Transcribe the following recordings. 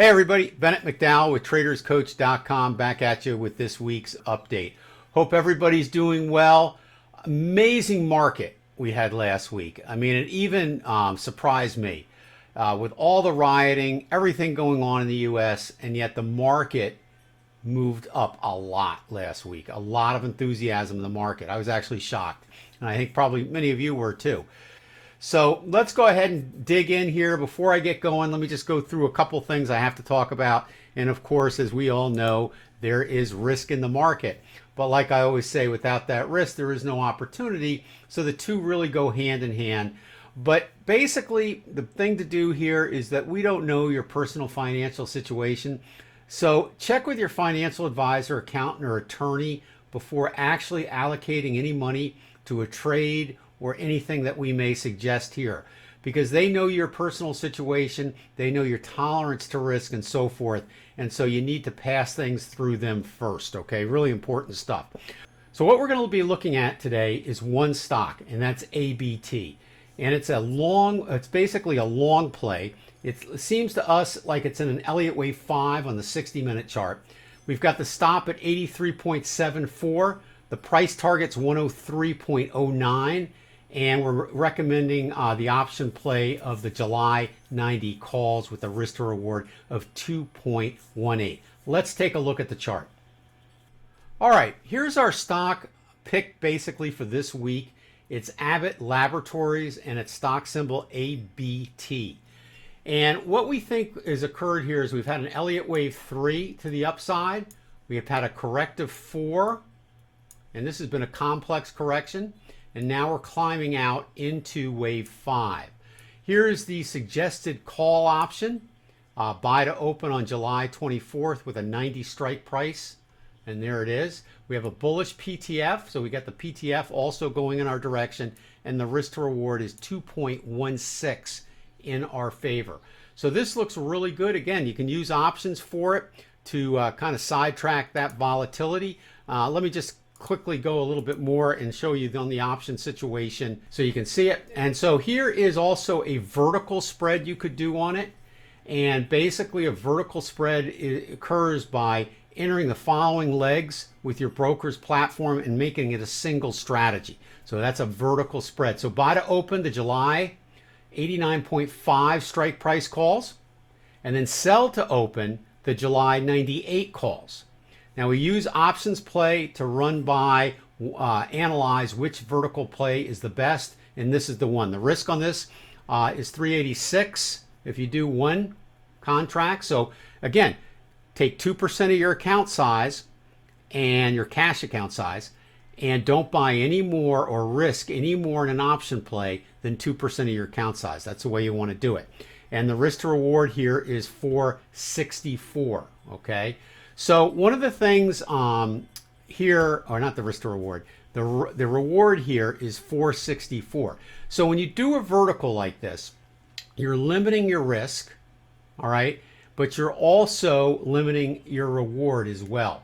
Hey everybody, Bennett McDowell with TradersCoach.com back at you with this week's update. Hope everybody's doing well. Amazing market we had last week. I mean, it even surprised me with all the rioting, everything going on in the U.S., and yet the market moved up a lot last week. A lot of enthusiasm in the market. I was actually shocked, and I think probably many of you were too. So let's go ahead and dig in here. Before I get going, let me just go through a couple things I have to talk about. And of course, as we all know, there is risk in the market. But like I always say, without that risk, there is no opportunity. So the two really go hand in hand. But basically, the thing to do here is that we don't know your personal financial situation. So check with your financial advisor, accountant, or attorney before actually allocating any money to a trade or anything that we may suggest here, because they know your personal situation, they know your tolerance to risk and so forth, and so you need to pass things through them first. Okay, really important stuff. So what we're going to be looking at today is one stock, and that's ABT, and it's basically a long play. It seems to us like it's in an Elliott Wave 5 on the 60-minute chart. We've got the stop at 83.74, the price target's 103.09, and we're recommending the option play of the July 90 calls with a risk to reward of 2.18. Let's take a look at the chart. All right, here's our stock pick basically for this week. It's Abbott Laboratories and its stock symbol ABT. And what we think has occurred here is we've had an Elliott Wave 3 to the upside. We have had a corrective 4, and this has been a complex correction. And now we're climbing out into wave 5. Here is the suggested call option. Buy to open on July 24th with a 90 strike price. And there it is. We have a bullish PTF. So we got the PTF also going in our direction. And the risk to reward is 2.16 in our favor. So this looks really good. Again, you can use options for it to kind of sidetrack that volatility. Let me just quickly go a little bit more and show you on the option situation so you can see it. And so here is also a vertical spread you could do on it. And basically a vertical spread occurs by entering the following legs with your broker's platform and making it a single strategy. So that's a vertical spread. So buy to open the July 89.5 strike price calls, and then sell to open the July 98 calls. Now we use options play to run by, analyze which vertical play is the best, and this is the one. The risk on this is 386 if you do one contract. So again, take 2% of your account size and your cash account size, and don't buy any more or risk any more in an option play than 2% of your account size. That's the way you want to do it. And the risk to reward here is 464, okay? So one of the things here, or not the risk to reward, the reward here is 464. So when you do a vertical like this, you're limiting your risk, all right, but you're also limiting your reward as well.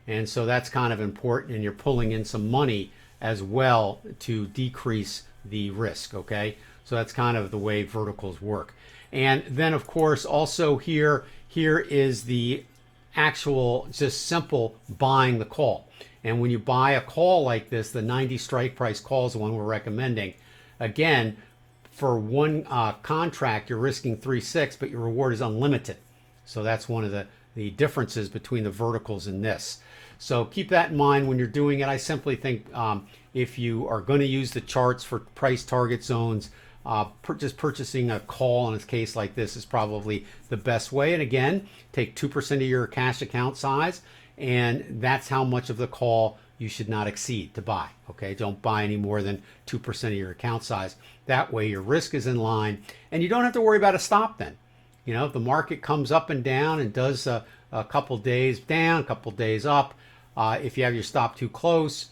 And so that's kind of important, and you're pulling in some money as well to decrease the risk, okay? So that's kind of the way verticals work. And then of course also here is the actual just simple buying the call. And when you buy a call like this, the 90 strike price call is the one we're recommending. Again, for one contract you're risking 3.6, but your reward is unlimited. So that's one of the differences between the verticals in this. So keep that in mind when you're doing it. I simply think if you are going to use the charts for price target zones, just purchasing a call in a case like this is probably the best way. And again, take 2% of your cash account size, and that's how much of the call you should not exceed to buy. Okay, don't buy any more than 2% of your account size. That way your risk is in line, and you don't have to worry about a stop then. You know, if the market comes up and down and does a couple days down, a couple days up, if you have your stop too close,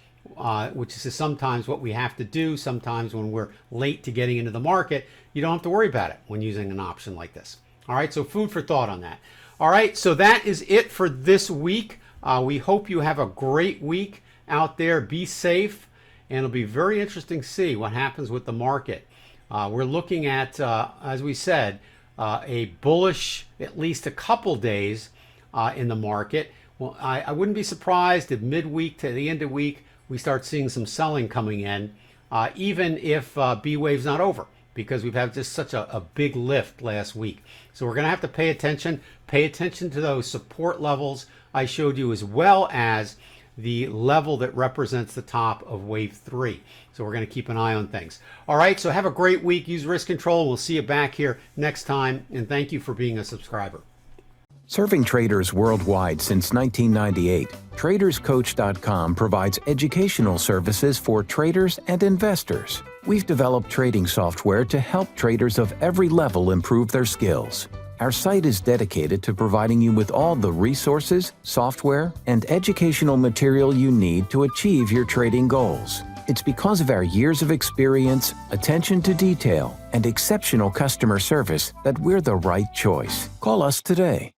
which is sometimes what we have to do sometimes when we're late to getting into the market, you don't have to worry about it when using an option like this. All right, so food for thought on that. All right, so that is it for this week. We hope you have a great week out there. Be safe, and it'll be very interesting to see what happens with the market. We're looking at, as we said, a bullish at least a couple days in the market. Well, I wouldn't be surprised if midweek to the end of the week we start seeing some selling coming in, even if B wave's not over, because we've had just such a big lift last week. So we're going to have to pay attention to those support levels I showed you, as well as the level that represents the top of wave 3. So we're going to keep an eye on things. All right, so have a great week. Use risk control. We'll see you back here next time, and thank you for being a subscriber. Serving traders worldwide since 1998, TradersCoach.com provides educational services for traders and investors. We've developed trading software to help traders of every level improve their skills. Our site is dedicated to providing you with all the resources, software, and educational material you need to achieve your trading goals. It's because of our years of experience, attention to detail, and exceptional customer service that we're the right choice. Call us today.